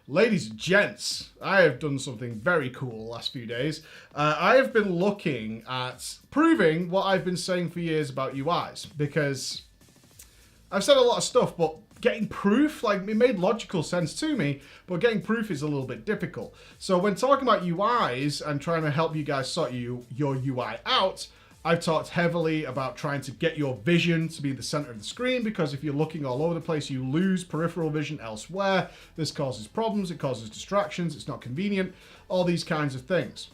Ladies and gents, I have done something very cool the last few days. I have been looking at proving what I've been saying for years about UIs, because I've said a lot of stuff, but getting proof, like, it made logical sense to me, but getting proof is a little bit difficult. So when talking about UIs and trying to help you guys sort your UI out, I've talked heavily about trying to get your vision to be the center of the screen, because if you're looking all over the place, you lose peripheral vision elsewhere. This causes problems, it causes distractions, it's not convenient, all these kinds of things.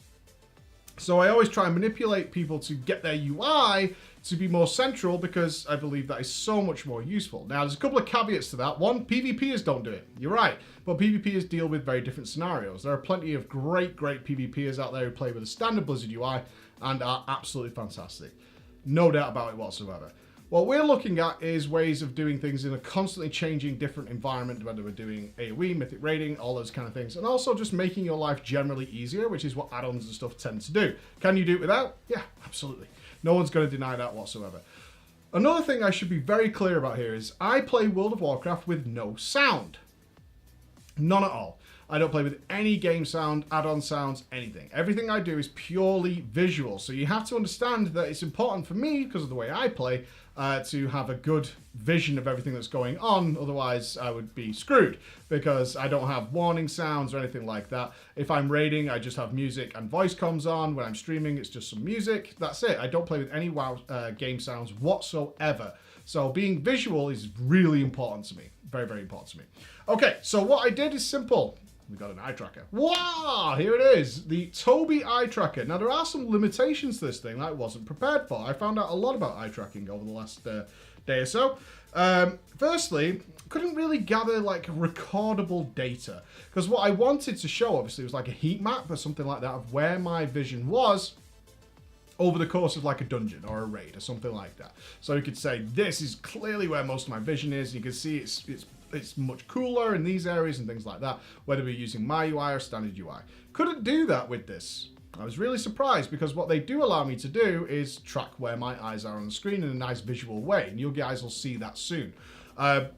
So I always try and manipulate people to get their UI to be more central, because I believe that is so much more useful. Now, there's a couple of caveats to that. One, PvPers don't do it. You're right. But PvPers deal with very different scenarios. There are plenty of great PvPers out there who play with a standard Blizzard UI and are absolutely fantastic. No doubt about it whatsoever. What we're looking at is ways of doing things in a constantly changing different environment, whether we're doing AoE, mythic raiding, all those kind of things, and also just making your life generally easier, which is what add-ons and stuff tend to do. Can you do it without? Yeah, absolutely. No one's going to deny that whatsoever. Another thing I should be very clear about here is I play World of Warcraft with no sound. None at all. I don't play with any game sound, add-on sounds, anything. Everything I do is purely visual. So you have to understand that it's important for me, because of the way I play, to have a good vision of everything that's going on. Otherwise, I would be screwed, because I don't have warning sounds or anything like that. If I'm raiding, I just have music and voice comms on. When I'm streaming, it's just some music. That's it. I don't play with any WoW game sounds whatsoever. So being visual is really important to me. Very, very important to me. Okay, so what I did is simple. We got an eye tracker. Wow, here it is. The Tobii eye tracker. Now, there are some limitations to this thing that I wasn't prepared for. I found out a lot about eye tracking over the last day or so. Firstly, couldn't really gather like recordable data, because what I wanted to show obviously was like a heat map or something like that of where my vision was over the course of like a dungeon or a raid or something like that. So you could say, this is clearly where most of my vision is. You can see it's much cooler in these areas and things like that, whether we're using my UI or standard UI. Couldn't do that with this. I was really surprised, because what they do allow me to do is track where my eyes are on the screen in a nice visual way, and you guys will see that soon. The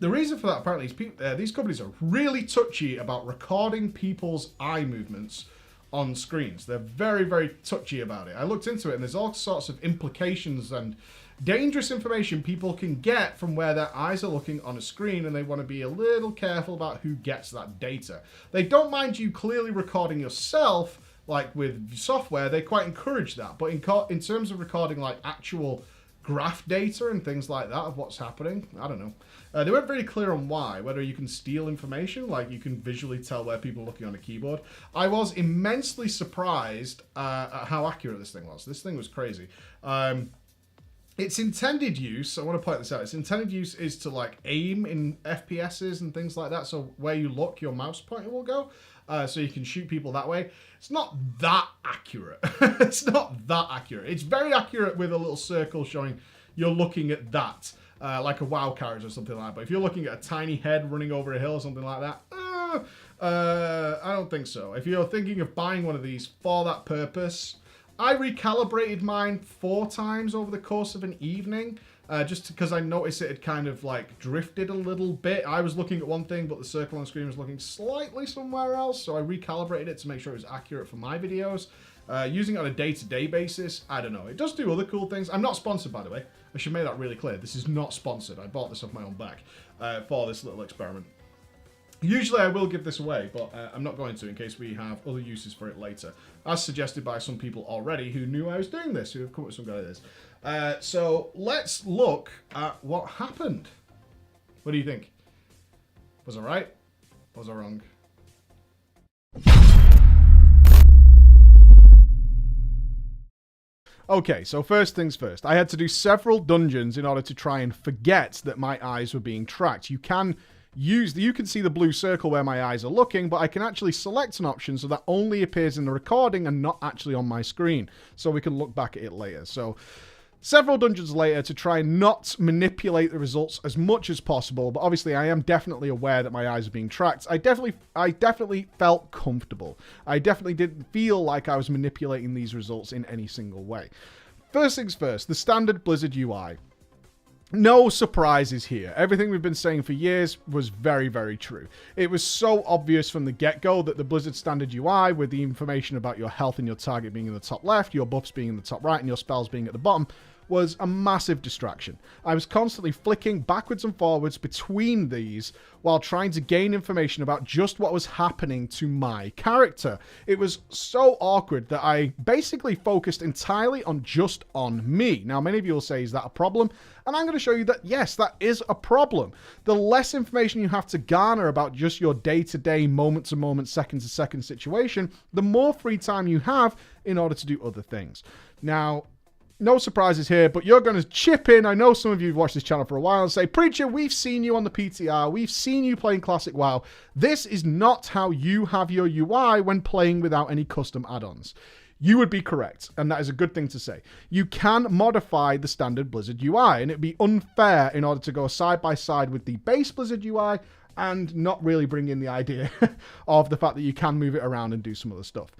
reason for that apparently is these companies are really touchy about recording people's eye movements on screens. They're very, very touchy about it. I looked into it, and there's all sorts of implications and dangerous information people can get from where their eyes are looking on a screen, and they want to be a little careful about who gets that data. They don't mind you clearly recording yourself, like with software. They quite encourage that, but in terms of recording like actual graph data and things like that of what's happening, I don't know. They weren't very clear on why, whether you can steal information, like you can visually tell where people are looking on a keyboard. I was immensely surprised at how accurate this thing was. This thing was crazy. Its intended use, I want to point this out, its intended use is to like aim in FPSs and things like that. So where you look, your mouse pointer will go. So you can shoot people that way. It's not that accurate. It's not that accurate. It's very accurate with a little circle showing you're looking at that, like a WoW character or something like that. But if you're looking at a tiny head running over a hill or something like that, I don't think so. If you're thinking of buying one of these for that purpose, I recalibrated mine 4 times over the course of an evening, just because I noticed it had kind of like drifted a little bit. I was looking at one thing, but the circle on the screen was looking slightly somewhere else, so I recalibrated it to make sure it was accurate for my videos. Using it on a day-to-day basis, I don't know. It does do other cool things. I'm not sponsored, by the way. I should make that really clear. This is not sponsored. I bought this off my own back for this little experiment. Usually I will give this away, but I'm not going to, in case we have other uses for it later, as suggested by some people already who knew I was doing this, who have come up with some good ideas. So let's look at what happened. What do you think? Was I right? Was I wrong? Okay, so first things first. I had to do several dungeons in order to try and forget that my eyes were being tracked. You can see the blue circle where my eyes are looking, but I can actually select an option so that only appears in the recording and not actually on my screen, so we can look back at it later. So several dungeons later to try and not manipulate the results as much as possible, but obviously I am definitely aware that my eyes are being tracked. I definitely felt comfortable. I definitely didn't feel like I was manipulating these results in any single way. First things first, the standard Blizzard UI. No surprises here. Everything we've been saying for years was very, very true. It was so obvious from the get-go that the Blizzard standard UI, with the information about your health and your target being in the top left, your buffs being in the top right, and your spells being at the bottom, was a massive distraction. I was constantly flicking backwards and forwards between these while trying to gain information about just what was happening to my character. It was so awkward that I basically focused entirely on just on me. Now, many of you will say, is that a problem? And I'm going to show you that, yes, that is a problem. The less information you have to garner about just your day-to-day, moment-to-moment, second-to-second situation, the more free time you have in order to do other things. Now, no surprises here, but you're going to chip in. I know some of you have watched this channel for a while and say, Preacher, we've seen you on the PTR. We've seen you playing Classic WoW. This is not how you have your UI when playing without any custom add-ons. You would be correct, and that is a good thing to say. You can modify the standard Blizzard UI, and it'd be unfair in order to go side by side with the base Blizzard UI and not really bring in the idea of the fact that you can move it around and do some other stuff.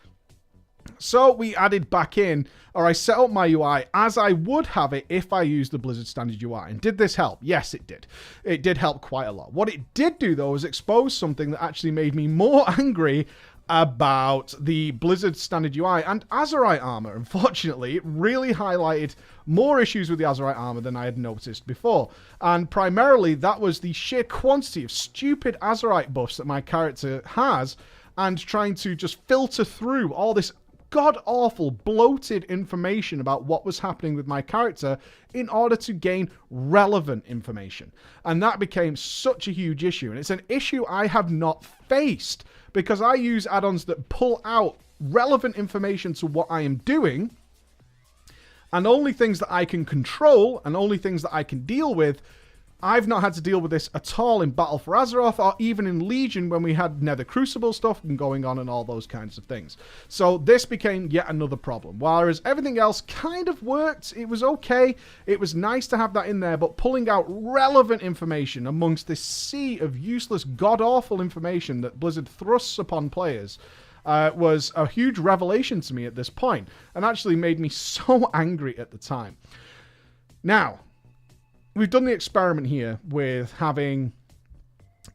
So we added back in, or I set up my UI as I would have it if I used the Blizzard standard UI. And did this help? Yes, it did. It did help quite a lot. What it did do, though, was expose something that actually made me more angry about the Blizzard standard UI and Azerite armor. Unfortunately, it really highlighted more issues with the Azerite armor than I had noticed before. And primarily, that was the sheer quantity of stupid Azerite buffs that my character has, and trying to just filter through all this god-awful, bloated information about what was happening with my character in order to gain relevant information. And that became such a huge issue. And it's an issue I have not faced because I use add-ons that pull out relevant information to what I am doing, and only things that I can control and only things that I can deal with. I've not had to deal with this at all in Battle for Azeroth or even in Legion when we had Nether Crucible stuff going on and all those kinds of things. So this became yet another problem. Whereas everything else kind of worked, it was okay, it was nice to have that in there, but pulling out relevant information amongst this sea of useless, god-awful information that Blizzard thrusts upon players was a huge revelation to me at this point, and actually made me so angry at the time. Now, we've done the experiment here with having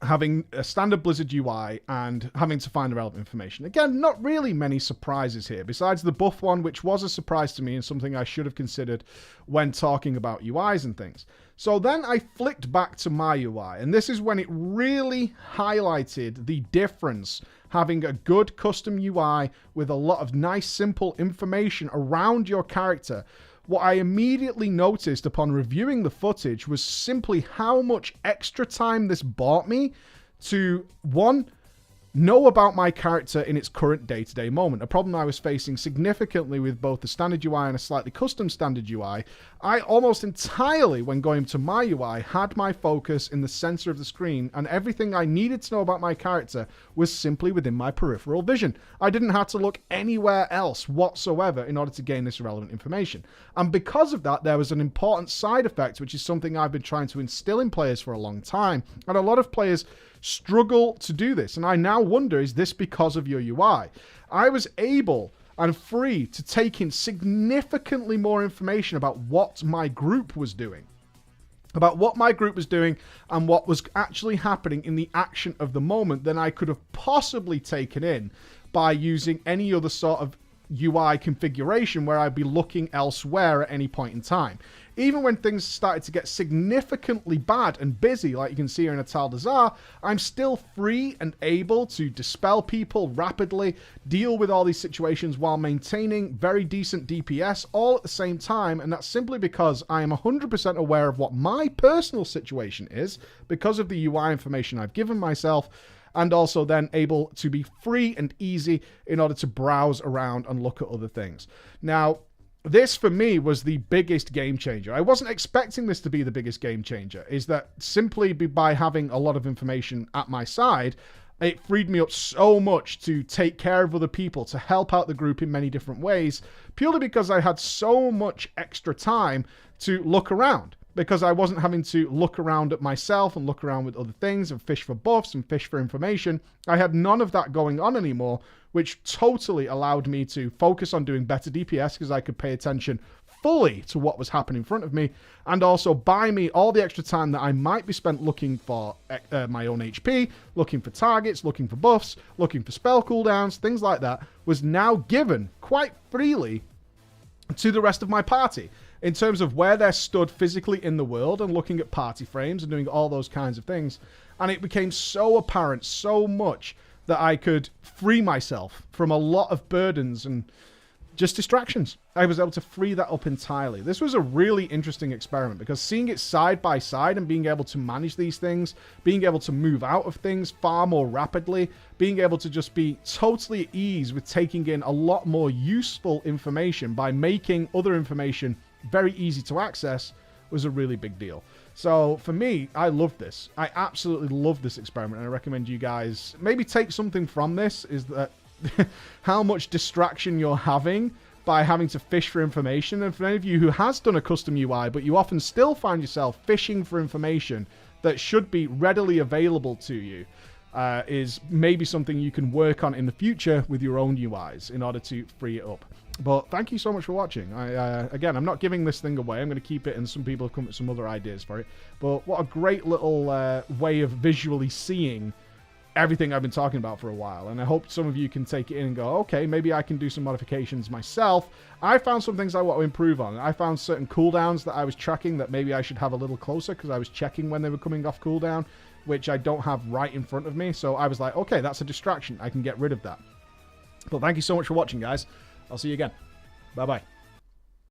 a standard Blizzard UI and having to find the relevant information. Again, not really many surprises here, besides the buff one, which was a surprise to me and something I should have considered when talking about UIs and things. So then I flicked back to my UI, and this is when it really highlighted the difference having a good custom UI with a lot of nice, simple information around your character. What I immediately noticed upon reviewing the footage was simply how much extra time this bought me to, one, know about my character in its current day-to-day moment. A problem I was facing significantly with both the standard UI and a slightly custom standard UI. I almost entirely, when going to my UI, had my focus in the center of the screen, and everything I needed to know about my character was simply within my peripheral vision. I didn't have to look anywhere else whatsoever in order to gain this relevant information. And because of that, there was an important side effect, which is something I've been trying to instill in players for a long time. And a lot of players struggle to do this. And I now wonder, is this because of your UI? I was able and free to take in significantly more information about what my group was doing. About what my group was doing and what was actually happening in the action of the moment than I could have possibly taken in by using any other sort of UI configuration where I'd be looking elsewhere at any point in time. Even when things started to get significantly bad and busy, like you can see here in Atal Dazar, I'm still free and able to dispel people rapidly, deal with all these situations while maintaining very decent DPS all at the same time, and that's simply because I am 100% aware of what my personal situation is because of the UI information I've given myself, and also then able to be free and easy in order to browse around and look at other things. Now, this for me was the biggest game changer. I wasn't expecting this to be the biggest game changer, is that simply by having a lot of information at my side, it freed me up so much to take care of other people, to help out the group in many different ways, purely because I had so much extra time to look around. Because I wasn't having to look around at myself and look around with other things and fish for buffs and fish for information. I had none of that going on anymore, which totally allowed me to focus on doing better DPS because I could pay attention fully to what was happening in front of me, and also buy me all the extra time that I might be spent looking for my own HP, looking for targets, looking for buffs, looking for spell cooldowns, things like that, was now given quite freely to the rest of my party in terms of where they're stood physically in the world and looking at party frames and doing all those kinds of things. And it became so apparent so much that I could free myself from a lot of burdens and just distractions. I was able to free that up entirely. This was a really interesting experiment because seeing it side by side and being able to manage these things, being able to move out of things far more rapidly, being able to just be totally at ease with taking in a lot more useful information by making other information very easy to access was a really big deal. So for me, I love this. I absolutely love this experiment, and I recommend you guys maybe take something from this, is that how much distraction you're having by having to fish for information. And for any of you who has done a custom UI, but you often still find yourself fishing for information that should be readily available to you, is maybe something you can work on in the future with your own UIs in order to free it up. But thank you so much for watching. Again, I'm not giving this thing away. I'm going to keep it, and some people have come up with some other ideas for it. But what a great little way of visually seeing everything I've been talking about for a while. And I hope some of you can take it in and go, okay, maybe I can do some modifications myself. I found some things I want to improve on. I found certain cooldowns that I was tracking that maybe I should have a little closer because I was checking when they were coming off cooldown, which I don't have right in front of me. So I was like, okay, that's a distraction. I can get rid of that. But thank you so much for watching, guys. I'll see you again. Bye-bye.